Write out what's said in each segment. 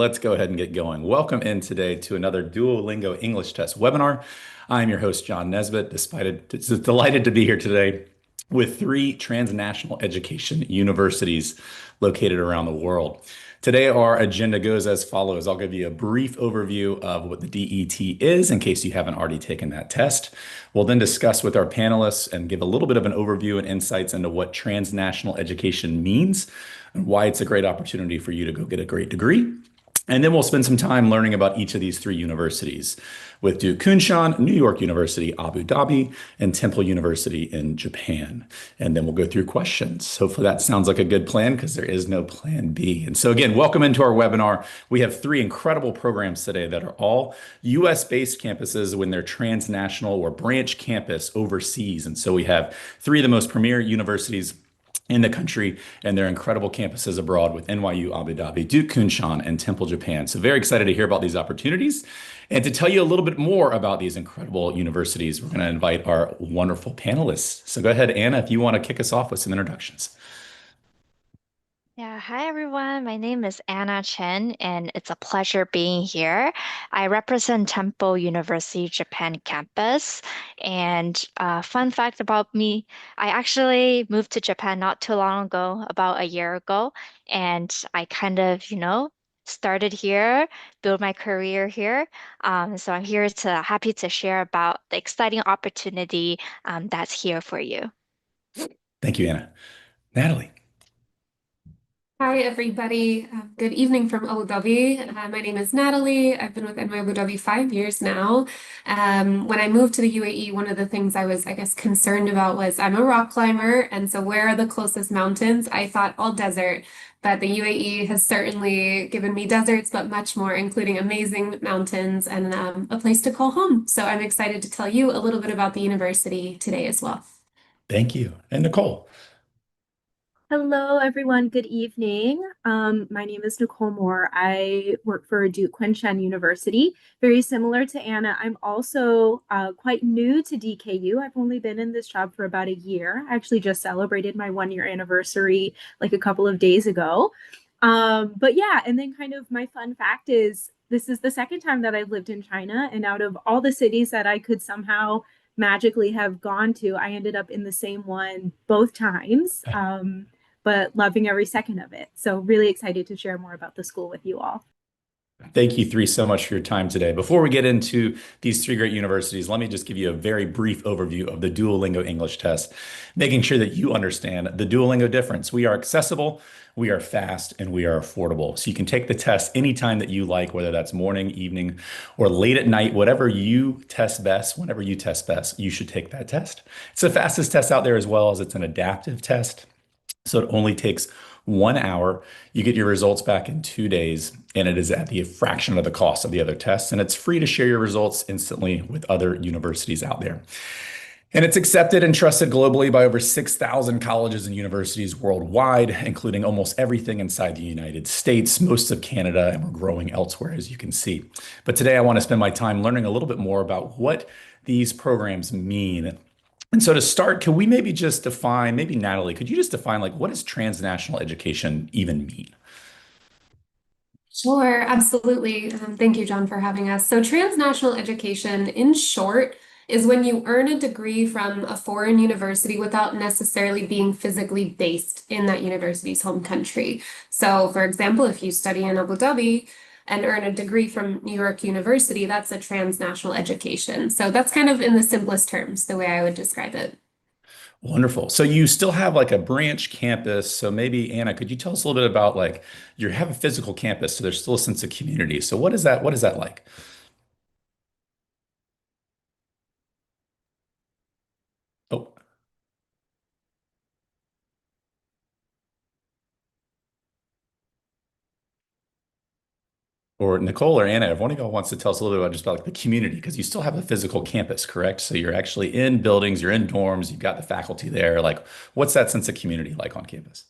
Let's go ahead and get going. Welcome in today to another Duolingo English Test webinar. I'm your host, John Nesbitt. Delighted to be here today with three transnational education universities located around the world. Today, our agenda goes as follows. I'll give you a brief overview of what the DET is in case you haven't already taken that test. We'll then discuss with our panelists and give a little bit of an overview and insights into what transnational education means and why it's a great opportunity for you to go get a great degree. And then we'll spend some time learning about each of these three universities with Kunshan, New York University, Abu Dhabi, and Temple University in Japan. And then we'll go through questions. Hopefully that sounds like a good plan because there is no plan B. And so again, welcome into our webinar. We have three incredible programs today that are all US-based campuses when they're transnational or branch campus overseas. And so we have three of the most premier universities in the country, and their incredible campuses abroad with NYU Abu Dhabi, Duke Kunshan, and Temple Japan. So very excited to hear about these opportunities. And to tell you a little bit more about these incredible universities, we're going to invite our wonderful panelists. So go ahead, Anna, if you want to kick us off with some introductions. Yeah, hi everyone. My name is Anna Chen, and it's a pleasure being here. I represent Temple University Japan campus. And fun fact about me, I actually moved to Japan not too long ago, about a year ago, and I kind of, started here, build my career here. So I'm here to happy to share about the exciting opportunity that's here for you. Thank you, Anna. Natalie. Hi, everybody. Good evening from Abu Dhabi. My name is Natalie. I've been with NYU Abu Dhabi 5 years now. When I moved to the UAE, one of the things I was, concerned about was I'm a rock climber. And so where are the closest mountains? I thought all desert, but the UAE has certainly given me deserts, but much more, including amazing mountains and a place to call home. So I'm excited to tell you a little bit about the university today as well. Thank you. And Nicole. Hello, everyone. Good evening. My name is Nicole Moore. I work for Duke Kunshan University. Very similar to Anna, I'm also quite new to DKU. I've only been in this job for about a year. I actually just celebrated my 1 year anniversary like a couple of days ago. But yeah, and then kind of my fun fact is this is the second time that I've lived in China, and out of all the cities that I could somehow magically have gone to, I ended up in the same one both times. But loving every second of it. So really excited to share more about the school with you all. Thank you three so much for your time today. Before we get into these three great universities, let me just give you a very brief overview of the Duolingo English Test, making sure that you understand the Duolingo difference. We are accessible, we are fast, and we are affordable. So you can take the test anytime that you like, whether that's morning, evening, or late at night, whatever you test best, whenever you test best, you should take that test. It's the fastest test out there as well as it's an adaptive test. So it only takes 1 hour. You get your results back in 2 days, and it is at the fraction of the cost of the other tests. And it's free to share your results instantly with other universities out there. And it's accepted and trusted globally by over 6,000 colleges and universities worldwide, including almost everything inside the United States, most of Canada, and we're growing elsewhere, as you can see. But today I want to spend my time learning a little bit more about what these programs mean. And so to start, can we maybe just define, maybe Natalie, could you just define like what does transnational education even mean? Sure, absolutely. Thank you, John, for having us. So, transnational education, in short, is when you earn a degree from a foreign university without necessarily being physically based in that university's home country. So, for example, if you study in Abu Dhabi and earn a degree from New York University, that's a transnational education. So, that's kind of in the simplest terms, the way I would describe it. Wonderful. So you still have like a branch campus. So maybe Anna, could you tell us a little bit about like you have a physical campus, so there's still a sense of community. So what is that? What is that like? Oh, or Nicole or Anna, if one of y'all wants to tell us a little bit about just about like the community, because you still have a physical campus, correct? So you're actually in buildings, you're in dorms, you've got the faculty there. Like, what's that sense of community like on campus?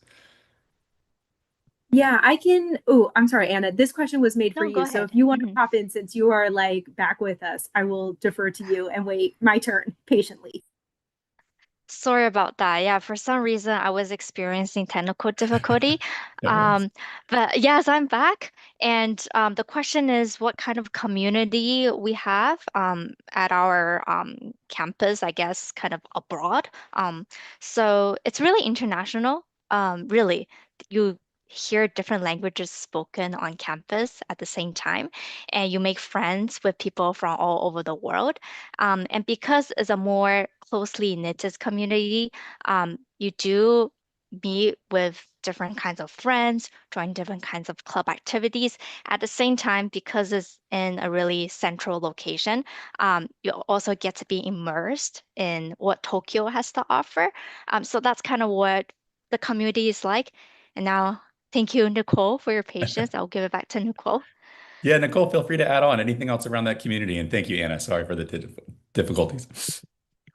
Yeah, I can. Oh, I'm sorry, Anna. This question was made for No, go you. So ahead. if you want to pop in, since you are like back with us, I will defer to you and wait my turn patiently. Sorry about that. Yeah, for some reason I was experiencing technical difficulty. No worries. But yes, I'm back. And the question is what kind of community we have at our campus, I guess, kind of abroad. So it's really international. Really, you hear different languages spoken on campus at the same time, and you make friends with people from all over the world. And because it's a more closely knitted community, you do meet with different kinds of friends, join different kinds of club activities. At the same time, because it's in a really central location, you also get to be immersed in what Tokyo has to offer. So that's kind of what the community is like. And now, thank you, Nicole, for your patience. I'll give it back to Nicole. Yeah, Nicole, feel free to add on anything else around that community. And thank you, Anna. Sorry for the difficulties.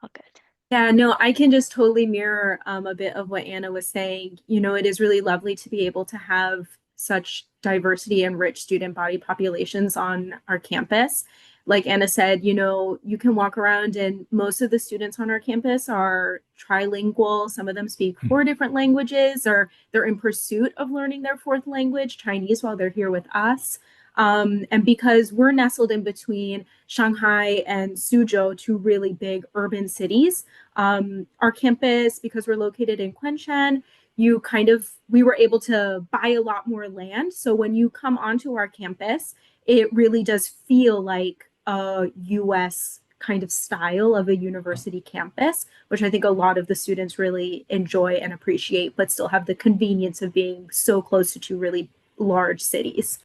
All good. Yeah, no, I can just totally mirror a bit of what Anna was saying. You know, it is really lovely to be able to have such diversity and rich student body populations on our campus. Like Anna said, you know, you can walk around and most of the students on our campus are trilingual. Some of them speak four different languages or they're in pursuit of learning their fourth language, Chinese, while they're here with us. And because we're nestled in between Shanghai and Suzhou, two really big urban cities, our campus, because we're located in Kunshan, we were able to buy a lot more land. So when you come onto our campus, it really does feel like a US kind of style of a university campus, which I think a lot of the students really enjoy and appreciate, but still have the convenience of being so close to two really large cities.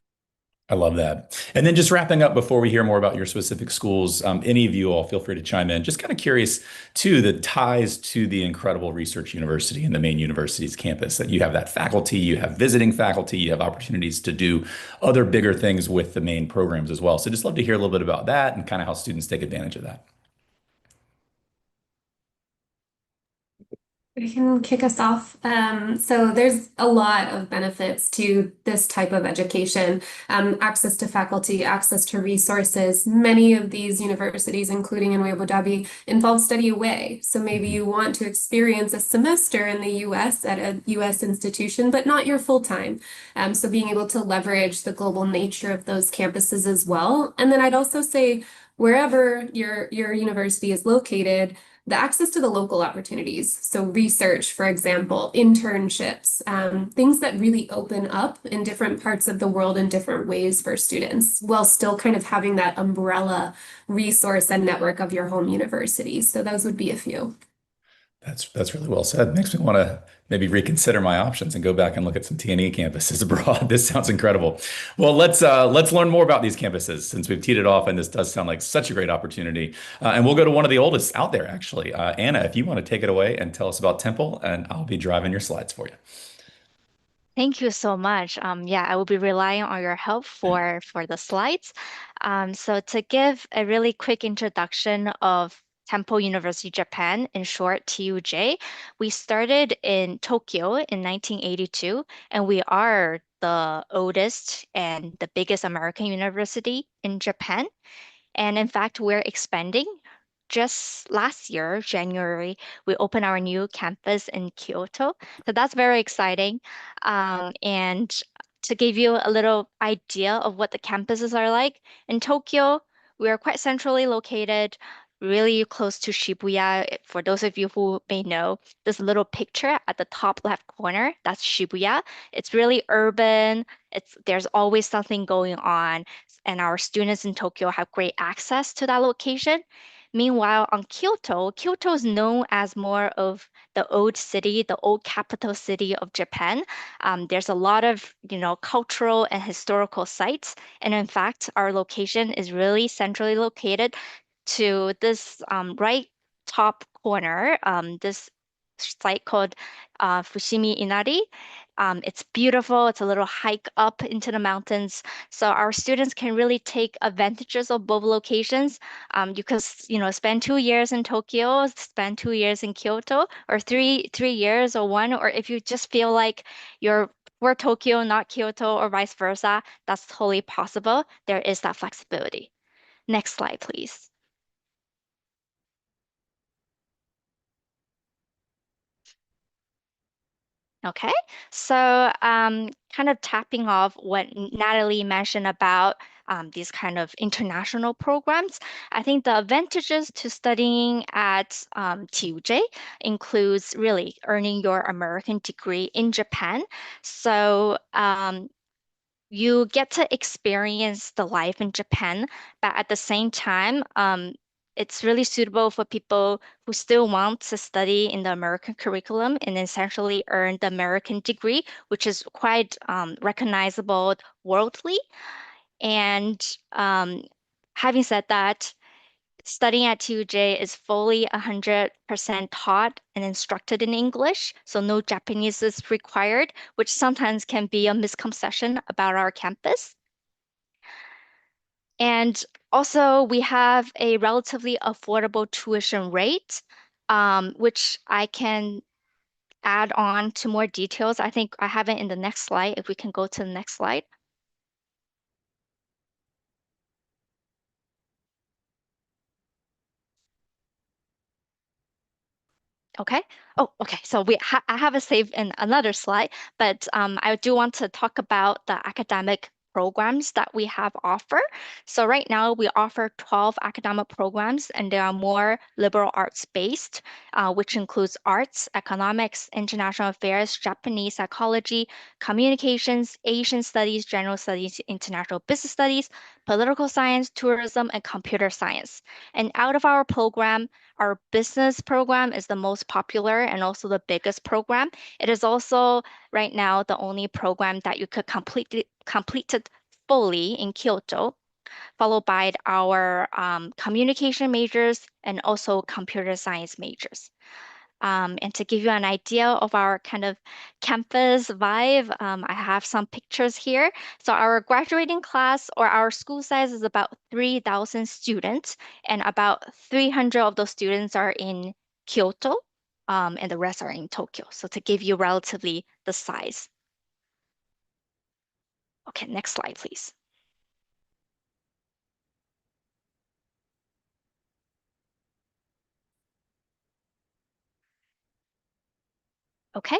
I love that. And then just wrapping up before we hear more about your specific schools, any of you all feel free to chime in. Just kind of curious, too, the ties to the incredible research university and the main university's campus, that you have that faculty, you have visiting faculty, you have opportunities to do other bigger things with the main programs as well. So just love to hear a little bit about that and kind of how students take advantage of that. I can kick us off. So there's a lot of benefits to this type of education, access to faculty, access to resources. Many of these universities, including NYU Abu Dhabi, involve study away. So maybe you want to experience a semester in the US at a US institution, but not your full time. So being able to leverage the global nature of those campuses as well. And then I'd also say wherever your university is located, the access to the local opportunities. So research, for example, internships, things that really open up in different parts of the world in different ways for students, while still kind of having that umbrella resource and network of your home university. So those would be a few. That's really well said. Makes me want to maybe reconsider my options and go back and look at some TNE campuses abroad. This sounds incredible. Well, let's learn more about these campuses since we've teed it off, and this does sound like such a great opportunity. And we'll go to one of the oldest out there, actually. Anna, if you want to take it away and tell us about Temple, and I'll be driving your slides for you. Thank you so much. Yeah, I will be relying on your help for the slides. So to give a really quick introduction of Temple University, Japan, in short, TUJ, we started in Tokyo in 1982, and we are the oldest and the biggest American university in Japan. And in fact, we're expanding. Just last year, January, we opened our new campus in Kyoto. So that's very exciting. And to give you a little idea of what the campuses are like, in Tokyo, we are quite centrally located, really close to Shibuya. For those of you who may know, this little picture at the top left corner, that's Shibuya. It's really urban. There's always something going on, and our students in Tokyo have great access to that location. Meanwhile, on Kyoto, Kyoto is known as more of the old city, the old capital city of Japan. There's a lot of, cultural and historical sites. And in fact, our location is really centrally located to this right top corner, this site called Fushimi Inari. It's beautiful. It's a little hike up into the mountains. So our students can really take advantages of both locations. You could, spend 2 years in Tokyo, spend 2 years in Kyoto, or three years or one, or if you just feel like you're for Tokyo, not Kyoto, or vice versa, that's totally possible. There is that flexibility. Next slide, please. Okay, so kind of tapping off what Natalie mentioned about these kind of international programs, I think the advantages to studying at TUJ includes really earning your American degree in Japan. So you get to experience the life in Japan, but at the same time, it's really suitable for people who still want to study in the American curriculum and essentially earn the American degree, which is quite recognizable worldly. And having said that, studying at TUJ is fully 100% taught and instructed in English, so no Japanese is required, which sometimes can be a misconception about our campus. And also, we have a relatively affordable tuition rate, which I can add on to more details. I think I have it in the next slide. If we can go to the next slide. Okay. Oh, okay. So I have it saved in another slide, but I do want to talk about the academic programs that we have offer. So right now we offer 12 academic programs, and they are more liberal arts based, which includes arts, economics, international affairs, Japanese psychology, communications, Asian studies, general studies, international business studies, political science, tourism, and computer science. And out of our program, our business program is the most popular and also the biggest program. It is also right now the only program that you could complete it fully in Kyoto, followed by our communication majors and also computer science majors. And to give you an idea of our kind of campus vibe, I have some pictures here. So our graduating class or our school size is about 3,000 students, and about 300 of those students are in Kyoto, and the rest are in Tokyo. So to give you relatively the size. Okay, next slide, please. Okay.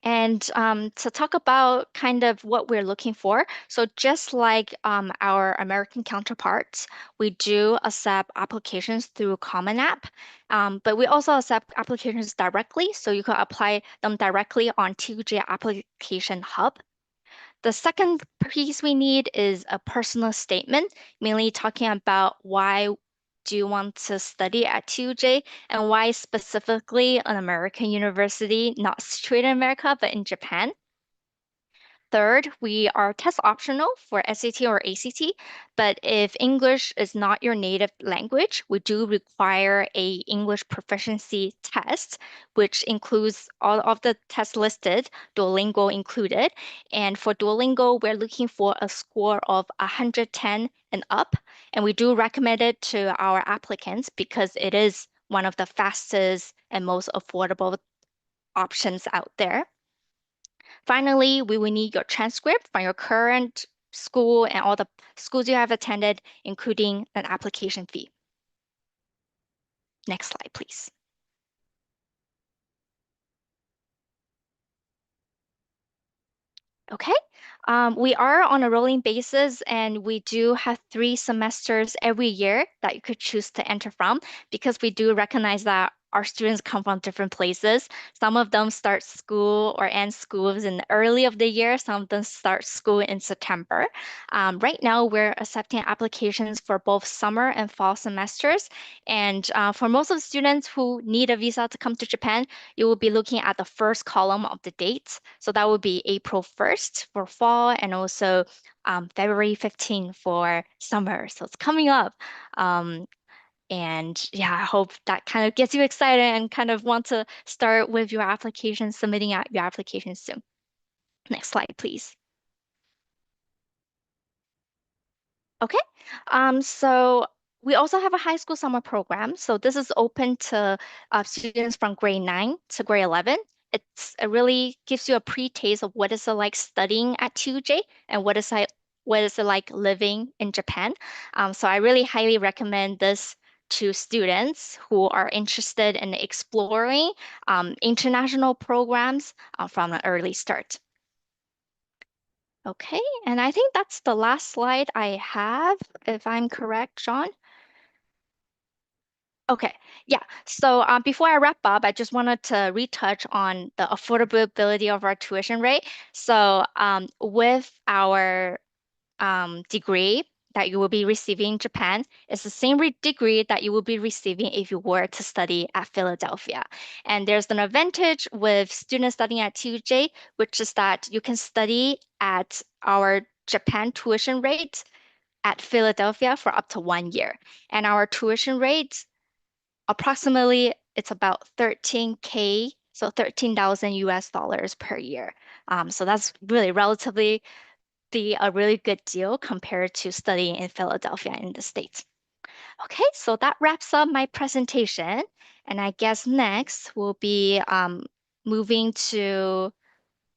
And to talk about kind of what we're looking for, so just like our American counterparts, we do accept applications through Common App, but we also accept applications directly, so you can apply them directly on TUJ Application Hub. The second piece we need is a personal statement, mainly talking about why do you want to study at TUJ and why specifically an American university, not situated in America, but in Japan. Third, we are test optional for SAT or ACT, but if English is not your native language, we do require a English proficiency test, which includes all of the tests listed, Duolingo included. And for Duolingo, we're looking for a score of 110 and up, and we do recommend it to our applicants because it is one of the fastest and most affordable options out there. Finally, we will need your transcript from your current school and all the schools you have attended, including an application fee. Next slide, please. Okay, we are on a rolling basis and we do have 3 semesters every year that you could choose to enter from because we do recognize that our students come from different places. Some of them start school or end schools in the early of the year. Some of them start school in September. Right now, we're accepting applications for both summer and fall semesters. And for most of the students who need a visa to come to Japan, you will be looking at the first column of the dates. So that would be April 1st for fall and also February 15th for summer. So it's coming up. And yeah, I hope that kind of gets you excited and kind of want to start with your application, submitting out your application soon. Next slide, please. Okay, so we also have a high school summer program. So this is open to students from grade 9 to grade 11. It really gives you a pre-taste of what is it like studying at TUJ and what is it like living in Japan. So I really highly recommend this to students who are interested in exploring international programs from an early start. Okay, and I think that's the last slide I have, if I'm correct, John. Okay, yeah. So before I wrap up, I just wanted to retouch on the affordability of our tuition rate. So with our degree that you will be receiving in Japan, it's the same degree that you will be receiving if you were to study at Philadelphia. And there's an advantage with students studying at TUJ, which is that you can study at our Japan tuition rate at Philadelphia for up to 1 year. And our tuition rate approximately it's about 13K, so 13,000 US dollars per year. So that's really relatively a really good deal compared to studying in Philadelphia in the States. Okay, so that wraps up my presentation. And I guess next we'll be moving to,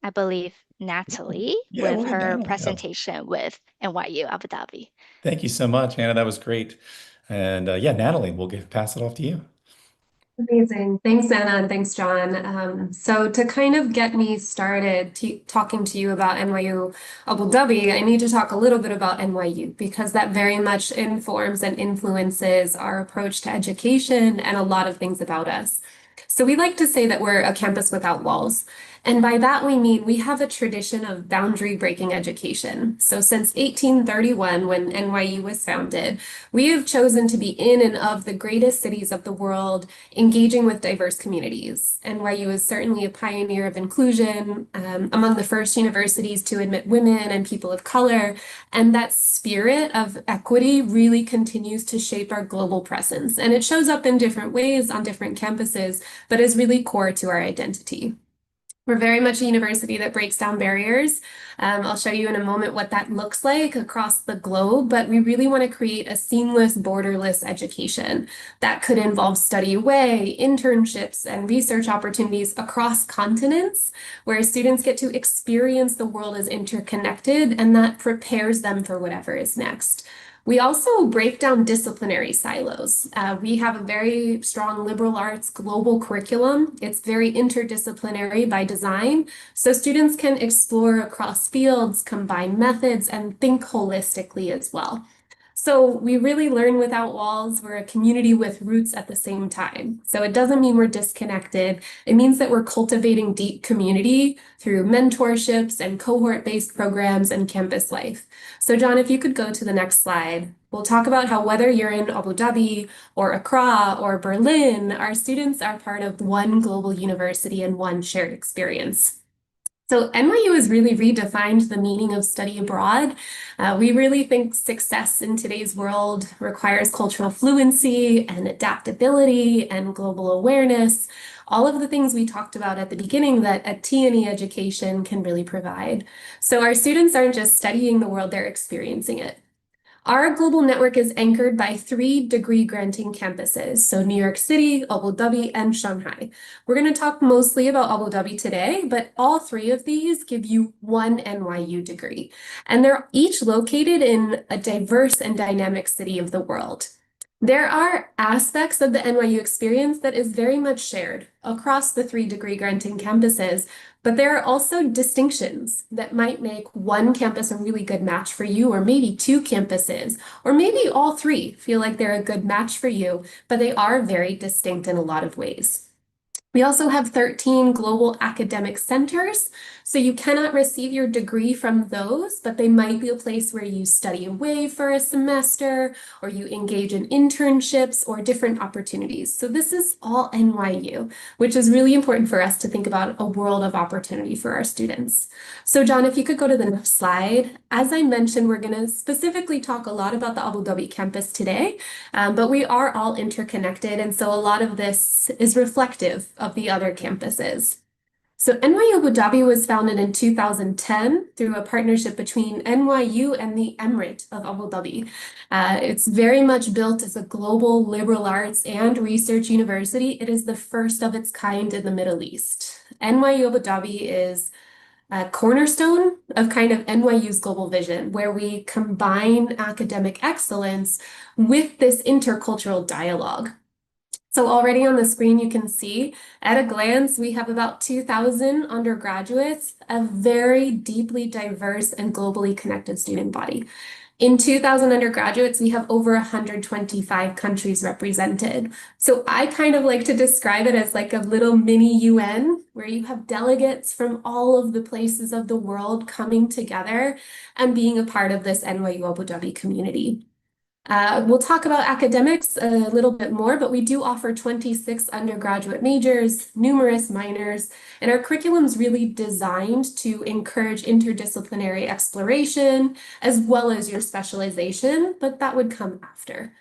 I believe, Natalie Yeah, with we'll get her Natalie up. presentation with NYU Abu Dhabi. Thank you so much, Hannah. That was great. And yeah, Natalie, we'll pass it off to you. Amazing. Thanks, Anna, and thanks, John. So to kind of get me started talking to you about NYU Abu Dhabi, I need to talk a little bit about NYU because that very much informs and influences our approach to education and a lot of things about us. So we like to say that we're a campus without walls. And by that we mean we have a tradition of boundary breaking education. So since 1831, when NYU was founded, we have chosen to be in and of the greatest cities of the world, engaging with diverse communities. NYU is certainly a pioneer of inclusion, among the first universities to admit women and people of color. And that spirit of equity really continues to shape our global presence. And it shows up in different ways on different campuses, but is really core to our identity. We're very much a university that breaks down barriers. I'll show you in a moment what that looks like across the globe, but we really want to create a seamless, borderless education that could involve study away, internships, and research opportunities across continents, where students get to experience the world as interconnected, and that prepares them for whatever is next. We also break down disciplinary silos. We have a very strong liberal arts global curriculum. It's very interdisciplinary by design, so students can explore across fields, combine methods, and think holistically as well. So we really learn without walls. We're a community with roots at the same time. So it doesn't mean we're disconnected. It means that we're cultivating deep community through mentorships and cohort-based programs and campus life. So John, if you could go to the next slide, we'll talk about how whether you're in Abu Dhabi or Accra or Berlin, our students are part of one global university and one shared experience. So NYU has really redefined the meaning of study abroad. We really think success in today's world requires cultural fluency and adaptability and global awareness, all of the things we talked about at the beginning that a TNE education can really provide. So our students aren't just studying the world, they're experiencing it. Our global network is anchored by 3 degree-granting campuses, so New York City, Abu Dhabi, and Shanghai. We're going to talk mostly about Abu Dhabi today, but all 3 of these give you one NYU degree, and they're each located in a diverse and dynamic city of the world. There are aspects of the NYU experience that is very much shared across the 3 degree-granting campuses, but there are also distinctions that might make one campus a really good match for you, or maybe 2 campuses, or maybe all 3 feel like they're a good match for you, but they are very distinct in a lot of ways. We also have 13 global academic centers, so you cannot receive your degree from those, but they might be a place where you study away for a semester, or you engage in internships or different opportunities. So this is all NYU, which is really important for us to think about a world of opportunity for our students. So John, if you could go to the next slide. As I mentioned, we're going to specifically talk a lot about the Abu Dhabi campus today, but we are all interconnected, and so a lot of this is reflective of the other campuses. So NYU Abu Dhabi was founded in 2010 through a partnership between NYU and the Emirate of Abu Dhabi. It's very much built as a global liberal arts and research university. It is the first of its kind in the Middle East. NYU Abu Dhabi is cornerstone of kind of NYU's global vision, where we combine academic excellence with this intercultural dialogue. So already on the screen, you can see at a glance, we have about 2,000 undergraduates, a very deeply diverse and globally connected student body. In 2,000 undergraduates, we have over 125 countries represented. So I kind of like to describe it as like a little mini UN, where you have delegates from all of the places of the world coming together and being a part of this NYU Abu Dhabi community. We'll talk about academics a little bit more, but we do offer 26 undergraduate majors, numerous minors, and our curriculum's really designed to encourage interdisciplinary exploration as well as your specialization, but that would come after.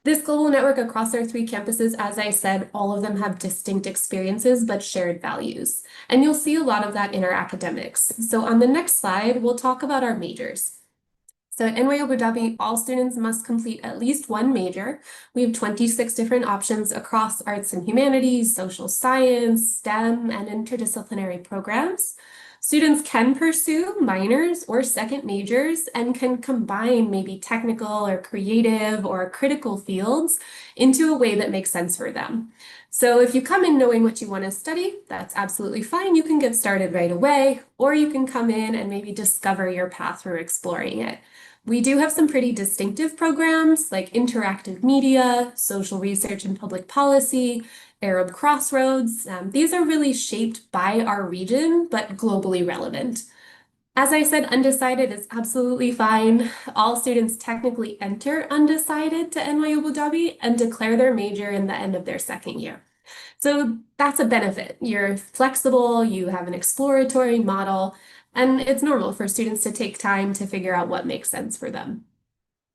This global network across our 3 campuses, as I said, all of them have distinct experiences but shared values. And you'll see a lot of that in our academics. So on the next slide, we'll talk about our majors. So at NYU Abu Dhabi, all students must complete at least one major. We have 26 different options across arts and humanities, social science, STEM, and interdisciplinary programs. Students can pursue minors or second majors and can combine maybe technical or creative or critical fields into a way that makes sense for them. So if you come in knowing what you want to study, that's absolutely fine. You can get started right away, or you can come in and maybe discover your path through exploring it. We do have some pretty distinctive programs like interactive media, social research and public policy, Arab Crossroads. These are really shaped by our region, but globally relevant. As I said, undecided is absolutely fine. All students technically enter undecided to NYU Abu Dhabi and declare their major in the end of their second year. So that's a benefit. You're flexible, you have an exploratory model, and it's normal for students to take time to figure out what makes sense for them.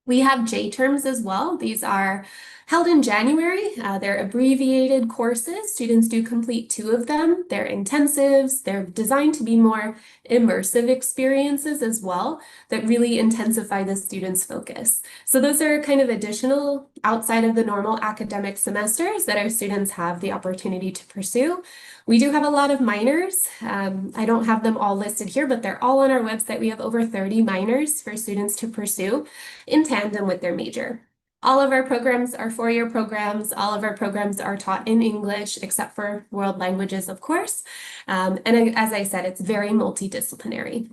We have J terms as well. These are held in January. They're abbreviated courses. Students do complete 2 of them. They're intensives. They're designed to be more immersive experiences as well that really intensify the students' focus. So those are kind of additional outside of the normal academic semesters that our students have the opportunity to pursue. We do have a lot of minors. I don't have them all listed here, but they're all on our website. We have over 30 minors for students to pursue in tandem with their major. All of our programs are 4-year programs. All of our programs are taught in English, except for world languages, of course. And as I said, it's very multidisciplinary.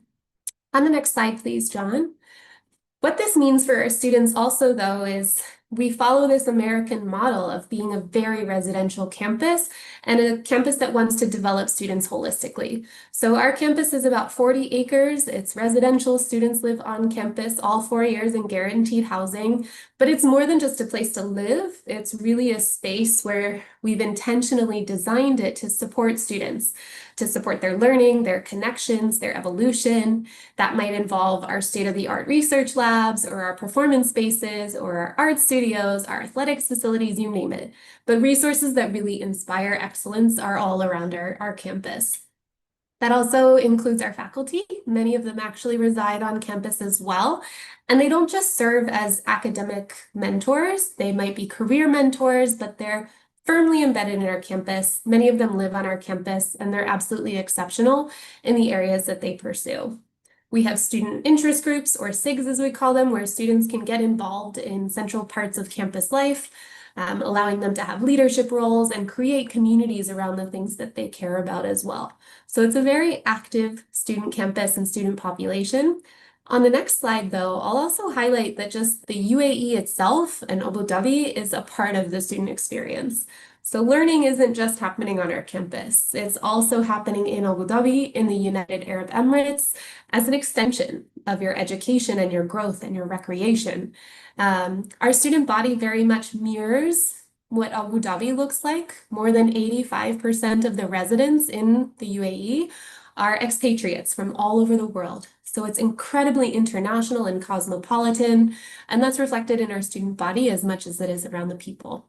On the next slide, please, John. What this means for our students also, though, is we follow this American model of being a very residential campus and a campus that wants to develop students holistically. So our campus is about 40 acres. It's residential. Students live on campus all 4 years in guaranteed housing, but it's more than just a place to live. It's really a space where we've intentionally designed it to support students, to support their learning, their connections, their evolution. That might involve our state-of-the-art research labs or our performance spaces or our art studios, our athletics facilities, you name it. But resources that really inspire excellence are all around our campus. That also includes our faculty. Many of them actually reside on campus as well. And they don't just serve as academic mentors. They might be career mentors, but they're firmly embedded in our campus. Many of them live on our campus, and they're absolutely exceptional in the areas that they pursue. We have student interest groups, or SIGs as we call them, where students can get involved in central parts of campus life, allowing them to have leadership roles and create communities around the things that they care about as well. So it's a very active student campus and student population. On the next slide, though, I'll also highlight that just the UAE itself and Abu Dhabi is a part of the student experience. So learning isn't just happening on our campus. It's also happening in Abu Dhabi, in the United Arab Emirates, as an extension of your education and your growth and your recreation. Our student body very much mirrors what Abu Dhabi looks like. More than 85% of the residents in the UAE are expatriates from all over the world. So it's incredibly international and cosmopolitan, and that's reflected in our student body as much as it is around the people.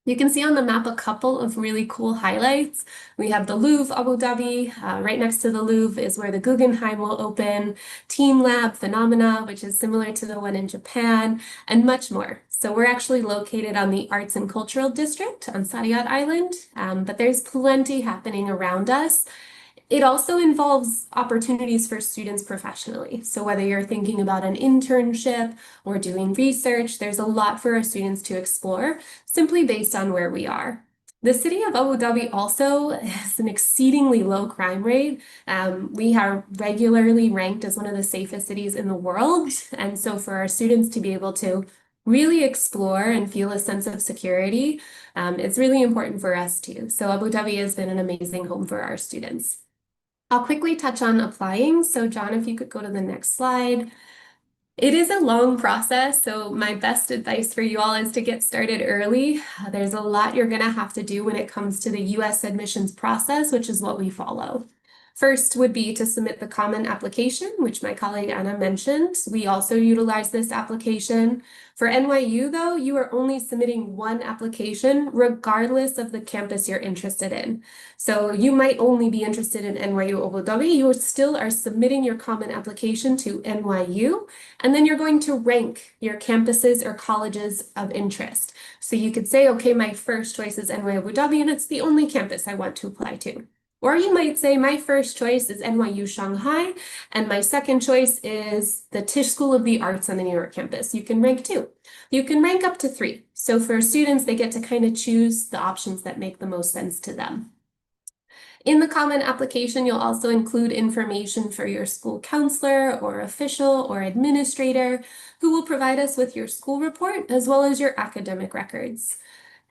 You can see on the map a couple of really cool highlights. We have the Louvre, Abu Dhabi. Right next to the Louvre is where the Guggenheim will open, Team Lab Phenomena, which is similar to the one in Japan, and much more. So we're actually located on the Arts and Cultural District on Saadiyat Island, but there's plenty happening around us. It also involves opportunities for students professionally. So whether you're thinking about an internship or doing research, there's a lot for our students to explore simply based on where we are. The city of Abu Dhabi also has an exceedingly low crime rate. We are regularly ranked as one of the safest cities in the world. And so for our students to be able to really explore and feel a sense of security, it's really important for us too. So Abu Dhabi has been an amazing home for our students. I'll quickly touch on applying. So John, if you could go to the next slide. It is a long process, so my best advice for you all is to get started early. There's a lot you're going to have to do when it comes to the US admissions process, which is what we follow. First would be to submit the common application, which my colleague Anna mentioned. We also utilize this application. For NYU, though, you are only submitting one application regardless of the campus you're interested in. So you might only be interested in NYU Abu Dhabi. You still are submitting your common application to NYU, and then you're going to rank your campuses or colleges of interest. So you could say, okay, my first choice is NYU Abu Dhabi, and it's the only campus I want to apply to. Or you might say, my first choice is NYU Shanghai, and my second choice is the Tisch School of the Arts on the New York campus. You can rank 2. You can rank up to 3. So for students, they get to kind of choose the options that make the most sense to them. In the common application, you'll also include information for your school counselor or official or administrator who will provide us with your school report as well as your academic records.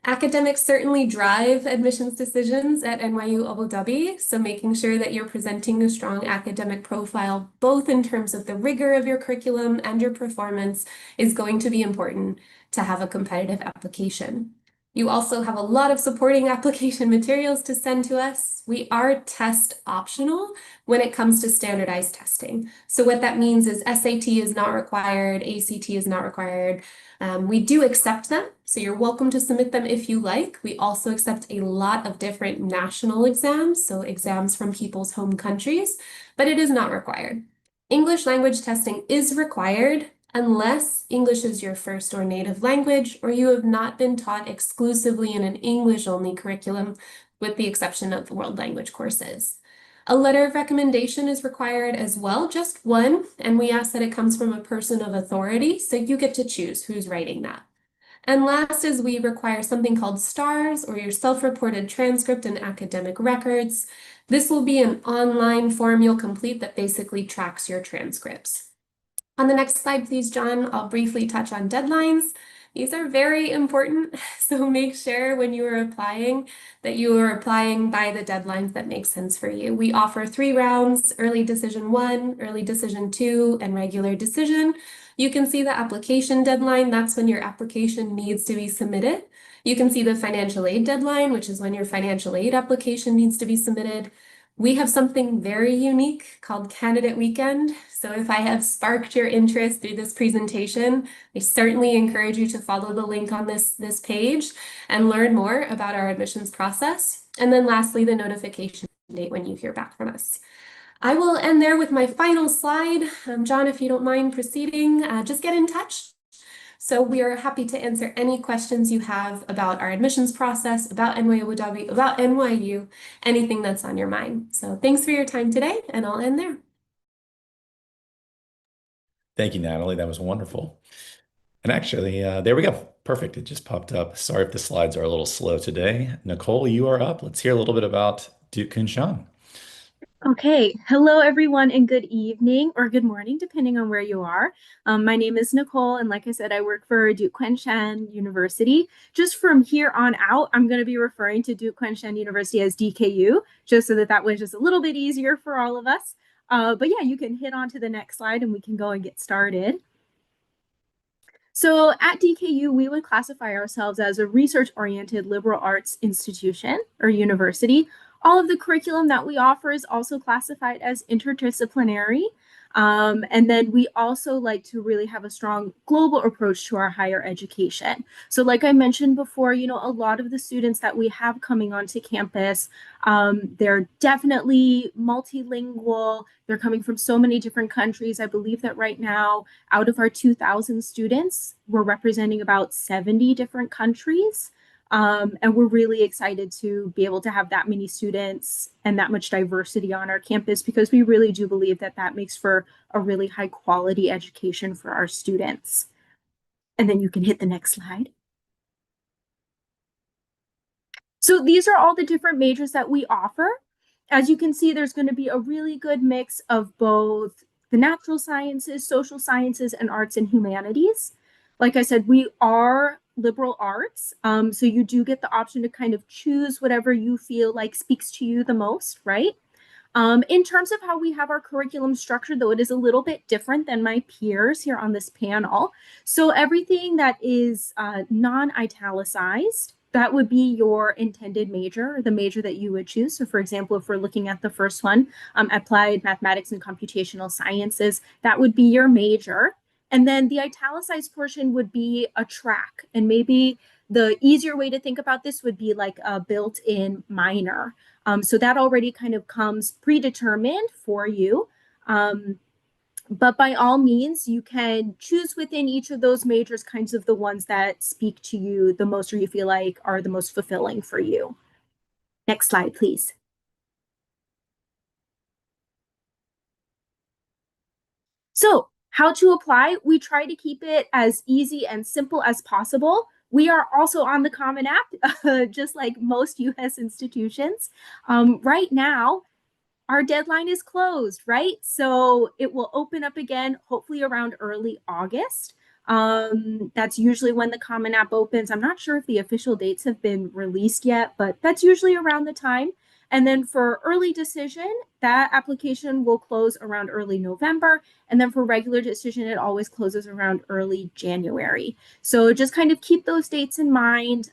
Academics certainly drive admissions decisions at NYU Abu Dhabi, so making sure that you're presenting a strong academic profile, both in terms of the rigor of your curriculum and your performance, is going to be important to have a competitive application. You also have a lot of supporting application materials to send to us. We are test optional when it comes to standardized testing. So what that means is SAT is not required, ACT is not required. We do accept them, so you're welcome to submit them if you like. We also accept a lot of different national exams, so exams from people's home countries, but it is not required. English language testing is required unless English is your first or native language, or you have not been taught exclusively in an English-only curriculum, with the exception of world language courses. A letter of recommendation is required as well, just one, and we ask that it comes from a person of authority, so you get to choose who's writing that. And last is we require something called STARS, or your self-reported transcript and academic records. This will be an online form you'll complete that basically tracks your transcripts. On the next slide, please, John, I'll briefly touch on deadlines. These are very important, so make sure when you are applying that you are applying by the deadlines that make sense for you. We offer 3 rounds: early decision 1, early decision 2, and regular decision. You can see the application deadline. That's when your application needs to be submitted. You can see the financial aid deadline, which is when your financial aid application needs to be submitted. We have something very unique called Candidate Weekend. So if I have sparked your interest through this presentation, I certainly encourage you to follow the link on this page and learn more about our admissions process. And then lastly, the notification date when you hear back from us. I will end there with my final slide. John, if you don't mind proceeding, just get in touch. So we are happy to answer any questions you have about our admissions process, about NYU Abu Dhabi, about NYU, anything that's on your mind. So thanks for your time today, and I'll end there. Thank you, Natalie. That was wonderful. And actually, there we go. Perfect. It just popped up. Sorry if the slides are a little slow today. Nicole, you are up. Let's hear a little bit about Duke Kunshan. Okay, hello everyone and good evening or good morning, depending on where you are. My name is Nicole, and like I said, I work for Duke Kunshan University. Just from here on out, I'm going to be referring to Duke Kunshan University as DKU, just so that was just a little bit easier for all of us. But yeah, you can hit on to the next slide and we can go and get started. So at DKU, we would classify ourselves as a research-oriented liberal arts institution or university. All of the curriculum that we offer is also classified as interdisciplinary. And then we also like to really have a strong global approach to our higher education. So like I mentioned before, you know, a lot of the students that we have coming onto campus, they're definitely multilingual. They're coming from so many different countries. I believe that right now, out of our 2,000 students, we're representing about 70 different countries. And we're really excited to be able to have that many students and that much diversity on our campus because we really do believe that that makes for a really high quality education for our students. And then you can hit the next slide. So these are all the different majors that we offer. As you can see, there's going to be a really good mix of both the natural sciences, social sciences, and arts and humanities. Like I said, we are liberal arts, so you do get the option to kind of choose whatever you feel like speaks to you the most, right? In terms of how we have our curriculum structured, though, it is a little bit different than my peers here on this panel. So everything that is non-italicized, that would be your intended major, the major that you would choose. So for example, if we're looking at the first one, applied mathematics and computational sciences, that would be your major. And then the italicized portion would be a track. And maybe the easier way to think about this would be like a built-in minor. So that already kind of comes predetermined for you. But by all means, you can choose within each of those majors kinds of the ones that speak to you the most or you feel like are the most fulfilling for you. Next slide, please. So how to apply? We try to keep it as easy and simple as possible. We are also on the Common App, just like most US institutions. Right now, our deadline is closed, right? So it will open up again, hopefully around early August. That's usually when the Common App opens. I'm not sure if the official dates have been released yet, but that's usually around the time. And then for early decision, that application will close around early November. And then for regular decision, it always closes around early January. So just kind of keep those dates in mind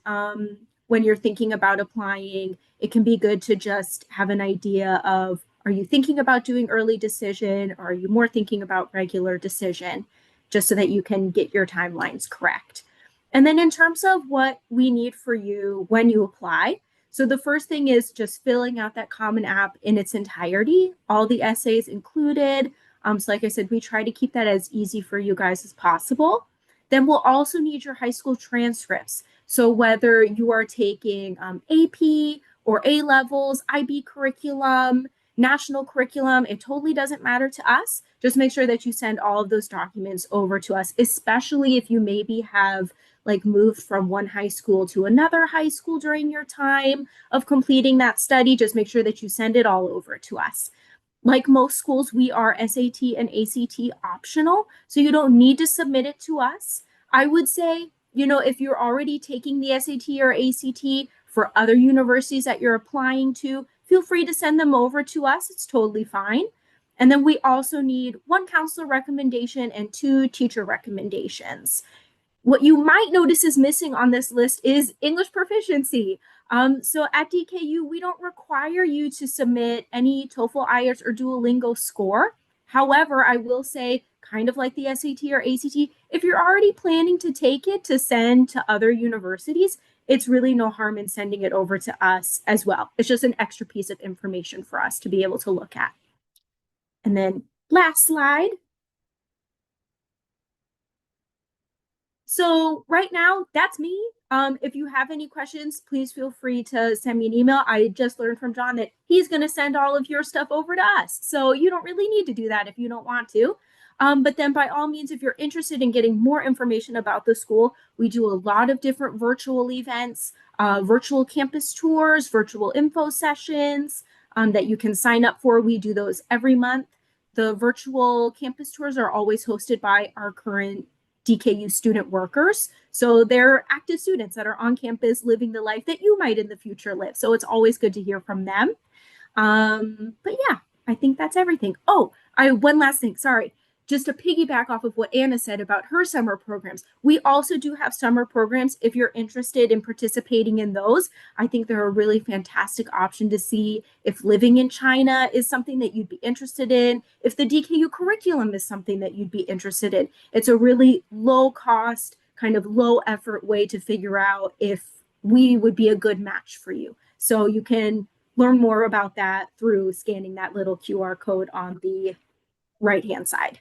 when you're thinking about applying. It can be good to just have an idea of, are you thinking about doing early decision or are you more thinking about regular decision, just so that you can get your timelines correct. And then in terms of what we need for you when you apply, so the first thing is just filling out that Common App in its entirety, all the essays included. So like I said, we try to keep that as easy for you guys as possible. Then we'll also need your high school transcripts. So whether you are taking AP or A levels, IB curriculum, national curriculum, it totally doesn't matter to us. Just make sure that you send all of those documents over to us, especially if you maybe have like moved from one high school to another high school during your time of completing that study. Just make sure that you send it all over to us. Like most schools, we are SAT and ACT optional, so you don't need to submit it to us. I would say, you know, if you're already taking the SAT or ACT for other universities that you're applying to, feel free to send them over to us. It's totally fine. And then we also need 1 counselor recommendation and 2 teacher recommendations. What you might notice is missing on this list is English proficiency. So at DKU, we don't require you to submit any TOEFL, IELTS, or Duolingo score. However, I will say, kind of like the SAT or ACT, if you're already planning to take it to send to other universities, it's really no harm in sending it over to us as well. It's just an extra piece of information for us to be able to look at. And then last slide. So right now, that's me. If you have any questions, please feel free to send me an email. I just learned from John that he's going to send all of your stuff over to us. So you don't really need to do that if you don't want to. But then by all means, if you're interested in getting more information about the school, we do a lot of different virtual events, virtual campus tours, virtual info sessions that you can sign up for. We do those every month. The virtual campus tours are always hosted by our current DKU student workers. So they're active students that are on campus living the life that you might in the future live. So it's always good to hear from them. But yeah, I think that's everything. Oh, one last thing, sorry. Just to piggyback off of what Anna said about her summer programs, we also do have summer programs. If you're interested in participating in those, I think they're a really fantastic option to see if living in China is something that you'd be interested in, if the DKU curriculum is something that you'd be interested in. It's a really low cost, kind of low effort way to figure out if we would be a good match for you. So you can learn more about that through scanning that little QR code on the right-hand side.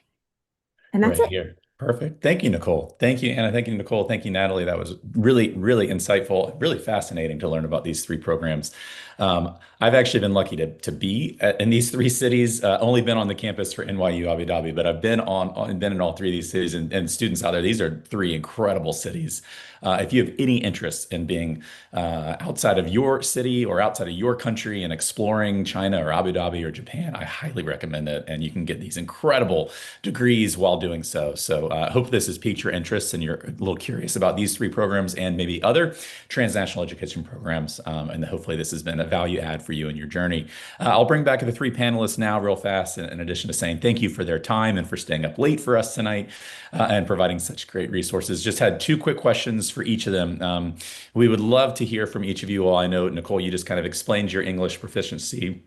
And that's right it. here. Perfect. Thank you, Nicole. Thank you, Anna. Thank you, Nicole. Thank you, Natalie. That was really, really insightful, really fascinating to learn about these three programs. I've actually been lucky to be in these three cities. Only been on the campus for NYU Abu Dhabi, but I've been in all three of these cities and students out there. These are three incredible cities. If you have any interest in being outside of your city or outside of your country and exploring China or Abu Dhabi or Japan, I highly recommend it. And you can get these incredible degrees while doing so. So I hope this has piqued your interest and you're a little curious about these three programs and maybe other transnational education programs. And hopefully this has been a value add for you in your journey. I'll bring back the three panelists now real fast, in addition to saying thank you for their time and for staying up late for us tonight and providing such great resources. Just had two quick questions for each of them. We would love to hear from each of you all. I know, Nicole, you just kind of explained your English proficiency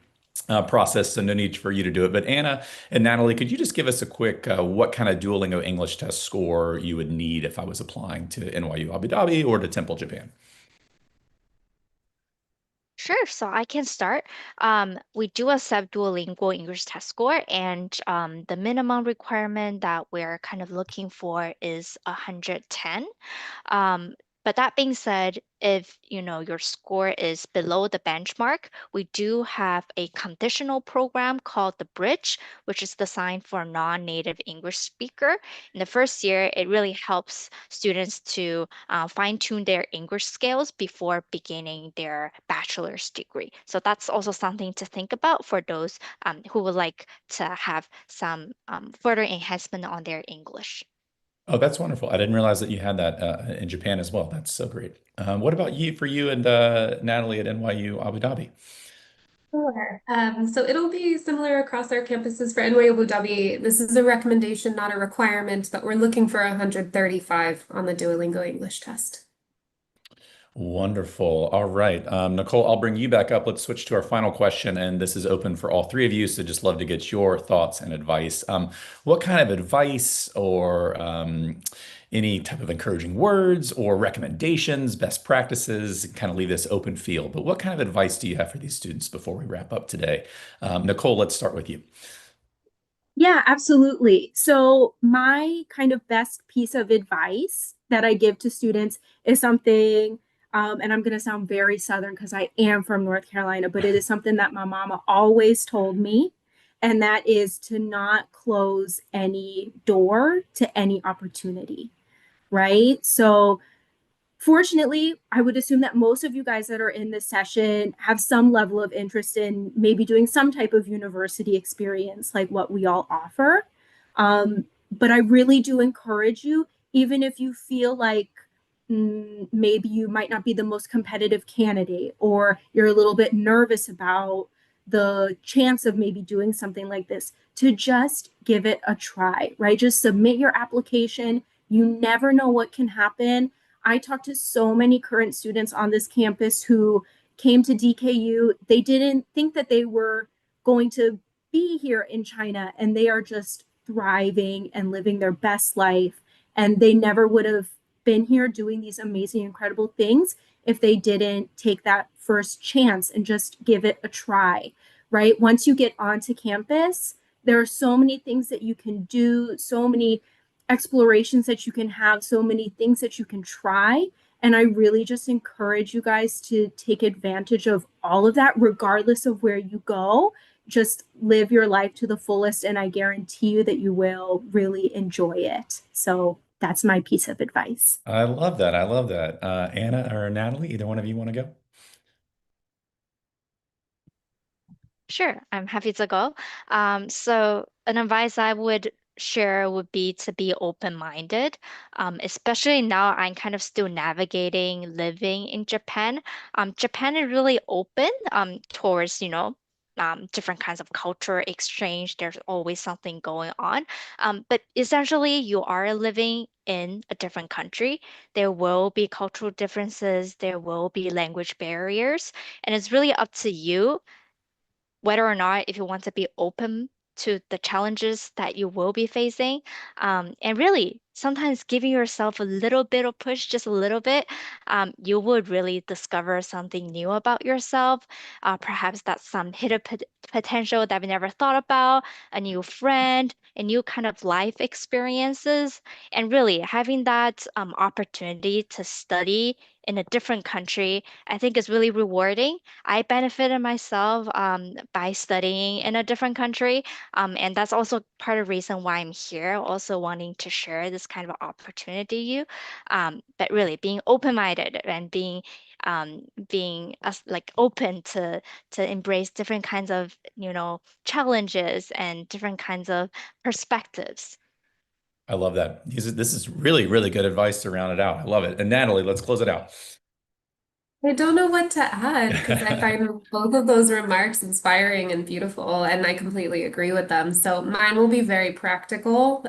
process, so no need for you to do it. But Anna and Natalie, could you just give us a quick what kind of Duolingo English test score you would need if I was applying to NYU Abu Dhabi or to Temple, Japan? Sure, so I can start. We do accept Duolingo English Test score, and the minimum requirement that we're kind of looking for is 110. Um, but that being said, if your score is below the benchmark, we do have a conditional program called the Bridge, which is designed for non-native English speaker. In the first year, it really helps students to fine-tune their English skills before beginning their bachelor's degree. So that's also something to think about for those who would like to have some further enhancement on their English. Oh, that's wonderful. I didn't realize that you had that in Japan as well. That's so great. What about you and Natalie at NYU Abu Dhabi? Sure. So it'll be similar across our campuses for NYU Abu Dhabi. This is a recommendation, not a requirement, but we're looking for 135 on the Duolingo English test. Wonderful. All right. Nicole, I'll bring you back up. Let's switch to our final question. And this is open for all three of you. So just love to get your thoughts and advice. What kind of advice or any type of encouraging words or recommendations, best practices, kind of leave this open field. But what kind of advice do you have for these students before we wrap up today? Nicole, let's start with you. Yeah, absolutely. So my kind of best piece of advice that I give to students is something, and I'm going to sound very Southern because I am from North Carolina, but it is something that my mama always told me, and that is to not close any door to any opportunity, right? So fortunately, I would assume that most of you guys that are in this session have some level of interest in maybe doing some type of university experience like what we all offer. But I really do encourage you, even if you feel like maybe you might not be the most competitive candidate or you're a little bit nervous about the chance of maybe doing something like this, to just give it a try, right? Just submit your application. You never know what can happen. I talked to so many current students on this campus who came to DKU. They didn't think that they were going to be here in China, and they are just thriving and living their best life. And they never would have been here doing these amazing, incredible things if they didn't take that first chance and just give it a try, right? Once you get onto campus, there are so many things that you can do, so many explorations that you can have, so many things that you can try. And I really just encourage you guys to take advantage of all of that, regardless of where you go. Just live your life to the fullest, and I guarantee you that you will really enjoy it. So that's my piece of advice. I love that. I love that. Anna or Natalie, either one of you want to go? Sure, I'm happy to go. So an advice I would share would be to be open-minded, especially now I'm kind of still navigating living in Japan. Japan is really open towards, different kinds of culture exchange. There's always something going on. But essentially, you are living in a different country. There will be cultural differences, there will be language barriers, and it's really up to you whether or not if you want to be open to the challenges that you will be facing, and really sometimes giving yourself a little bit of push, just a little bit, you would really discover something new about yourself. Perhaps that's some hidden potential that we never thought about, a new friend, a new kind of life experiences. And really having that opportunity to study in a different country, I think is really rewarding. I benefited myself by studying in a different country. And that's also part of the reason why I'm here, also wanting to share this kind of opportunity you. But really being open-minded and being like open to embrace different kinds of, challenges and different kinds of perspectives. I love that. This is really, really good advice to round it out. I love it. And Natalie, let's close it out. I don't know what to add because I find both of those remarks inspiring and beautiful, and I completely agree with them. So mine will be very practical.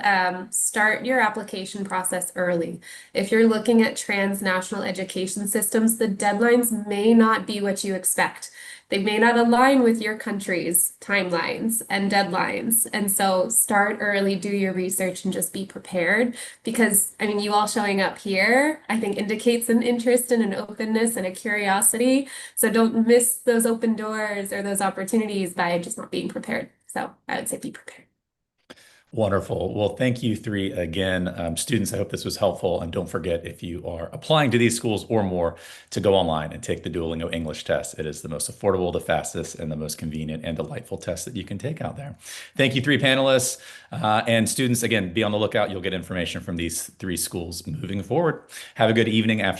Start your application process early. If you're looking at transnational education systems, the deadlines may not be what you expect. They may not align with your country's timelines and deadlines. And so start early, do your research, and just be prepared. Because, I mean, you all showing up here, I think indicates an interest and an openness and a curiosity. So don't miss those open doors or those opportunities by just not being prepared. So I would say be prepared. Wonderful. Well, thank you three again. Students, I hope this was helpful. And don't forget, if you are applying to these schools or more, to go online and take the Duolingo English test. It is the most affordable, the fastest, and the most convenient and delightful test that you can take out there. Thank you, three panelists. And students, again, be on the lookout. You'll get information from these three schools moving forward. Have a good evening, afternoon.